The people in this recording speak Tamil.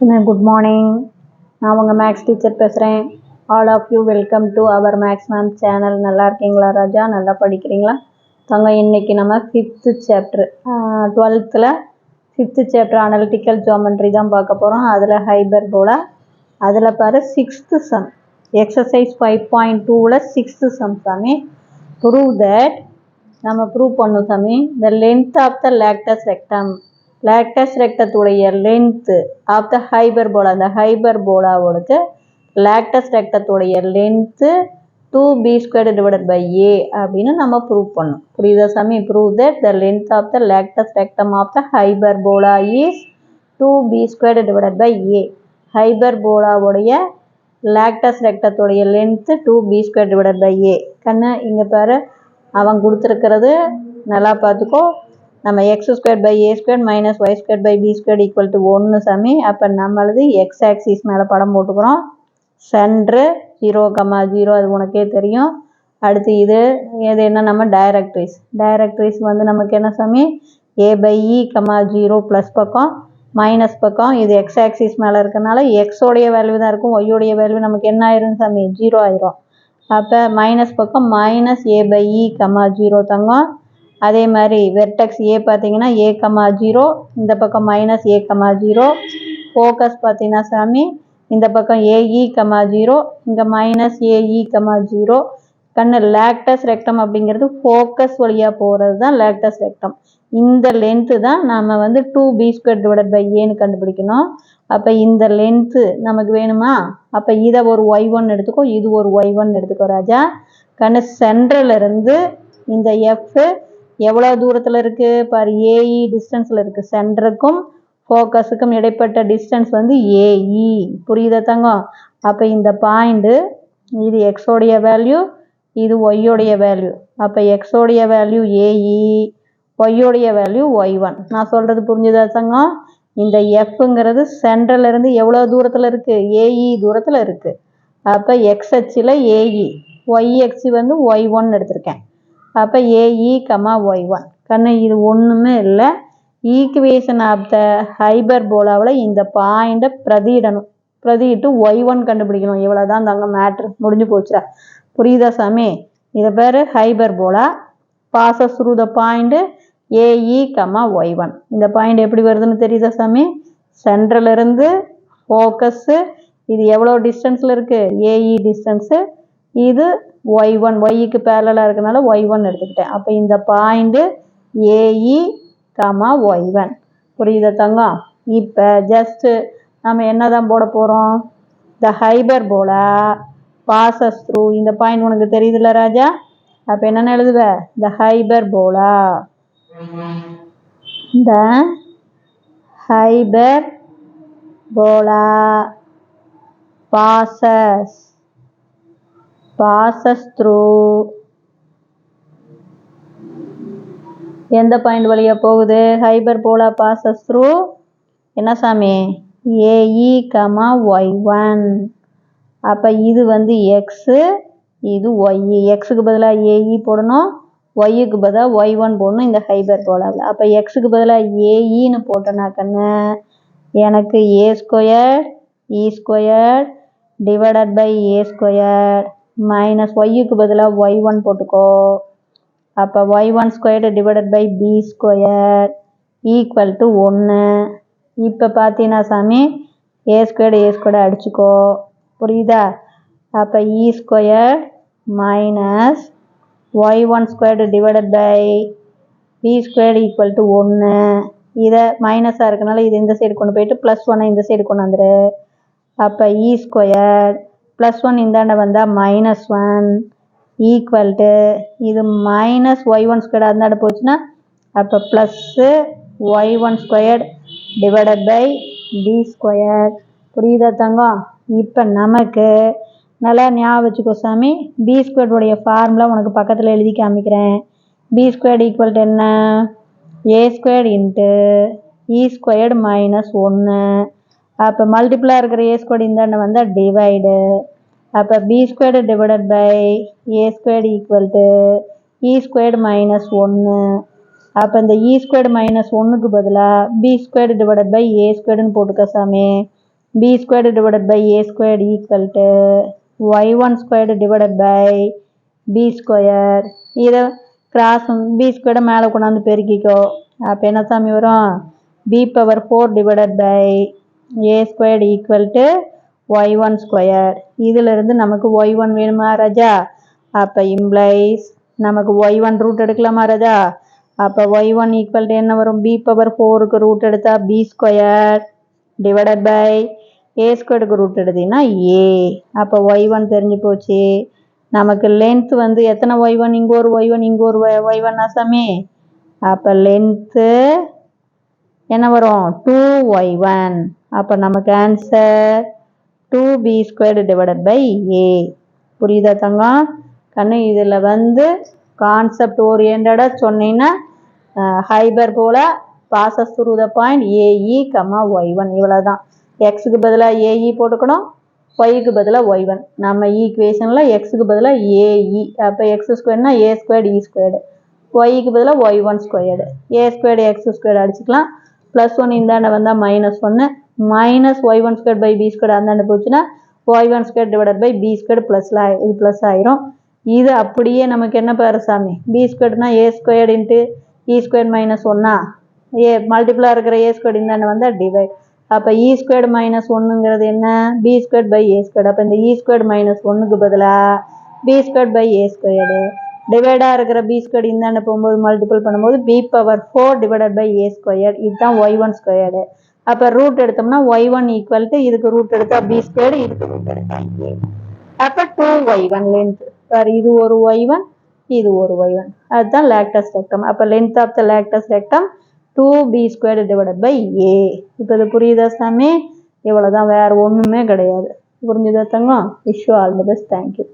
Good morning. நான் உங்கள் மேக்ஸ் டீச்சர் பேசுகிறேன். All of you welcome to our maths ma'am channel. நல்லா இருக்கீங்களா ராஜா? நல்லா படிக்கிறீங்களா தங்க? இன்றைக்கி நம்ம 5th chapter 12th 5th chapter analytical geometry தான் பார்க்க போகிறோம். அதில் ஹைபர்போலா, அதில் பாரு 6th sum exercise 5.2 6th sum சாமி. ப்ரூவ் தட், நம்ம ப்ரூவ் பண்ணோம் சாமி, the length of the latus rectum, latus ரெக்டத்துடைய லென்த்து ஆஃப் த ஹைபர்போலா, அந்த ஹைபர்போலாவோட லேக்டஸ் ரெக்டத்துடைய length 2b² divided by a அப்படின்னு நம்ம ப்ரூவ் பண்ணோம். புரியுதா சாமி? Prove that the length of the latus rectum of the hyperbola is 2b² divided by a. ஹைபர்போலாவுடைய லேக்டஸ் ரெக்டத்துடைய length 2b² divided by a. கண்ணு இங்கே பாரு, அவன் கொடுத்துருக்கிறது நல்லா பார்த்துக்கோ. நம்ம x² by a² minus y² by b² equal to 1 சாமி. அப்போ நம்மளது எக்ஸ் ஆக்சிஸ் மேலே படம் போட்டுக்கிறோம். சென்ட்ரு 0,0, அது உனக்கே தெரியும். அடுத்து இது என்ன, நம்ம டைரக்ட்ரிஸ் வந்து நமக்கு என்ன சாமி, a பை e, 0 ப்ளஸ் பக்கம் மைனஸ் பக்கம். இது எக்ஸ் ஆக்சிஸ் மேலே இருக்கனால எக்ஸோடைய வேல்யூ தான் இருக்கும், ஒய்யோடைய வேல்யூ நமக்கு என்ன ஆயிரும் சாமி, 0 ஆயிரும். அப்போ மைனஸ் பக்கம் மைனஸ் a பை e, 0 தங்கம். அதே மாதிரி வெர்டெக்ஸ் ஏ பார்த்தீங்கன்னா a,0, இந்த பக்கம் மைனஸ் a,0. ஃபோக்கஸ் பார்த்தீங்கன்னா சாமி இந்த பக்கம் ae, 0, இங்கே மைனஸ் ae, 0. கண்ணு லேக்டஸ் ரெக்டம் அப்படிங்கிறது ஃபோக்கஸ் வழியாக போகிறது தான் லேக்டஸ் ரெக்டம். இந்த லென்த்து தான் நம்ம வந்து 2b² டிவைடட் பை ஏன்னு கண்டுபிடிக்கணும். அப்போ இந்த லென்த்து நமக்கு வேணுமா? அப்போ இதை ஒரு y1 எடுத்துக்கோ, இது ஒரு y1 எடுத்துக்கோ ராஜா. கண்ணு சென்ட்ரலிருந்து இந்த எஃப் எவ்வளோ தூரத்தில் இருக்குது பாரு, ஏஇ டிஸ்டன்ஸில் இருக்குது. சென்டருக்கும் ஃபோக்கஸுக்கும் இடைப்பட்ட டிஸ்டன்ஸ் வந்து ஏஇ. புரியுதா தங்கம்? அப்போ இந்த பாயிண்ட்டு, இது எக்ஸோடைய வேல்யூ, இது ஒய்யோடைய வேல்யூ. அப்போ எக்ஸோடைய வேல்யூ ஏஇ, ஒய்யோடைய வேல்யூ y1. நான் சொல்கிறது புரிஞ்சுதா தங்கம்? இந்த எஃப்ங்கிறது சென்ட்ரலிருந்து எவ்வளோ தூரத்தில் இருக்குது, ஏஇ தூரத்தில் இருக்குது. அப்போ எக்ஸ் அச்சில் ஏஇ, ஒய் அச்சு வந்து y1 எடுத்திருக்கேன். அப்போ ஏஇ, y1. கண்ணு இது ஒன்றுமே இல்லை. ஈக்குவேஷன் ஆஃப் த ஹைபர்போலாவில் இந்த பாயிண்ட்டை பிரதியிட்டு y1 கண்டுபிடிக்கணும். இவ்வளோ தான் தாங்க மேட்ரு, முடிஞ்சு போச்சுடா. புரியுதா சாமி? இதை பேர் hyperbola passes through the point a e, y1. இந்த பாயிண்ட் எப்படி வருதுன்னு தெரியுதா சாமி? சென்ட்ரலிருந்து ஃபோக்கஸு, இது எவ்வளோ டிஸ்டன்ஸில் இருக்குது, ஏஇ டிஸ்டன்ஸு, இது y1, ஒய்க்கு பேரலாக இருக்கனால y1 எடுத்துக்கிட்டேன். அப்போ இந்த பாயிண்ட்டு ஏஇ, y1. புரியுதா தங்கம்? இப்போ ஜஸ்ட்டு நம்ம என்ன தான் போட போகிறோம், த ஹைபர்போலா பாசஸ் த்ரூ, இந்த பாயிண்ட் உனக்கு தெரியுதுல்ல ராஜா? அப்போ என்னென்னு எழுதுவ, த ஹைபர்போலா, த ஹைபர்போலா passes through, எந்த பாயிண்ட் வழியாக போகுது, ஹைபர்போலா passes through என்ன சாமி, ஏஇ, y1. அப்போ இது வந்து எக்ஸு, இது ஒய். எக்ஸுக்கு பதிலாக ஏஇ போடணும், ஒய்யுக்கு பதிலாக y1 போடணும் இந்த ஹைபர்போலாவில். அப்போ எக்ஸுக்கு பதிலாக ஏஇன்னு போட்டோன்னாக்கன்னு எனக்கு a² divided by a² minus ஒய்யுக்கு பதிலாக y1 போட்டுக்கோ. அப்போ y1² divided by b² equal to 1. இப்போ பார்த்தீங்கன்னா சாமி a² அடிச்சுக்கோ. புரியுதா? அப்போ e² minus y1² divided by b² equal to 1. இதை மைனஸாக இருக்கனால இது இந்த சைடு கொண்டு போயிட்டு +1 இந்த சைடு கொண்டு வந்துடு. அப்போ e² +1 இந்தாண்ட வந்தால் -1 ஈக்குவல் டு, இது மைனஸ் y1² அந்தாண்ட போச்சுன்னா அப்போ plus y1² divided by b². புரியுதா தங்கம்? இப்போ நமக்கு நல்லா ஞாபகம் வச்சுக்கோ சாமி, b² உடைய ஃபார்முலா உனக்கு பக்கத்தில் எழுதி காமிக்கிறேன். b² ஈக்குவல் டு என்ன, a² இன்ட்டு e² மைனஸ் 1. அப்போ மல்டிப்ளாக இருக்கிற a² இந்தாண்ட வந்தால் டிவைடு. அப்போ b² divided by a² equal to e² minus 1. அப்போ இந்த e² மைனஸ் 1க்கு பதிலாக b² டிவைடட் பை a²ன்னு போட்டுக்க சாமி. b squared divided by a squared equal to y1 squared divided by b squared. இதை கிராஸ் b squared மேலே கொண்டாந்து பெருக்கிக்கோ. அப்போ என்ன சாமி வரும்? b power 4 divided by a squared equal to y1 squared. இதிலிருந்து நமக்கு y1 வேணுமா ராஜா? அப்போ implies நமக்கு y1 ரூட் எடுக்கலாமா ராஜா? அப்போ y1 equal to என்ன வரும்? b power 4க்கு ரூட் எடுத்தா b squared divided by a squaredக்கு ரூட் எடுத்தீங்கன்னா a. அப்போ y1 தெரிஞ்சு போச்சு. நமக்கு லென்த் வந்து எத்தனை y1? இங்கே ஒரு y1 இங்கே ஒரு y1 சாமி. அப்போ லென்த்து என்ன வரும்? 2y1. அப்போ நமக்கு answer 2b squared divided by a. புரியுதா தங்கம்? கண்ணு இதில் வந்து கான்செப்ட் ஓரியன்டாக சொன்னீங்கன்னா hyperbola passes through the point AE, y1 இவ்வளோதான். எக்ஸுக்கு பதிலாக ஏஇ போட்டுக்கணும், ஒய்க்கு பதிலாக y1. நம்ம ஈக்குவேஷனில் எக்ஸுக்கு பதிலாக ஏஇ, அப்போ எக்ஸ் ஸ்கொயர்னா ஏ ஸ்கொயர்டு இ ஸ்கொயர்டு, ஒய்க்கு பதிலாக y1 squared, a squared x squared அடிச்சுக்கலாம். +1 இந்தாண்ட வந்தால் -1 minus y1 squared by b squared அந்தாண்ட போச்சுன்னா y1 squared divided by b squared இது ப்ளஸ் ஆயிரும். இது அப்படியே நமக்கு என்ன பாரு சாமி? பி ஸ்கொயர்டுனா a squared into e squared -1 a மல்டிபிளாக இருக்கிற ஏ ஸ்கொயர்டு இந்தாண்ட வந்தால் டிவைட். அப்போ இ ஸ்கொயர்டு -1ங்கிறது என்ன? B squared by a squared. அப்போ இந்த இ ஸ்கொயர்டு -1க்கு பதிலாக b squared by a squared டிவைடாக இருக்கிற பி ஸ்கொயர்டு இந்தாண்ட போகும்போது மல்டிபிள் பண்ணும்போது b power 4 divided by a squared. இதுதான் y1 ஸ்கொயர்டு. அப்போ ரூட் எடுத்தோம்னா y1 ஈக்குவல் டு இதுக்கு ரூட் எடுத்தா b ஸ்கொயர்டு, இதுக்கு ரூட் எடுத்தா a. அப்போ 2y1 லென்த். சார் இது ஒரு y1, இது ஒரு y1. அதுதான் லேக்டஸ் ரெக்டம். அப்போ length of the latus rectum 2b squared divided by a. இப்போ இது புரியுதா சாமி? இவ்வளோதான், வேறு ஒன்றுமே கிடையாது. புரிஞ்சுதா தங்கம்? Wish you all the best. Thank you.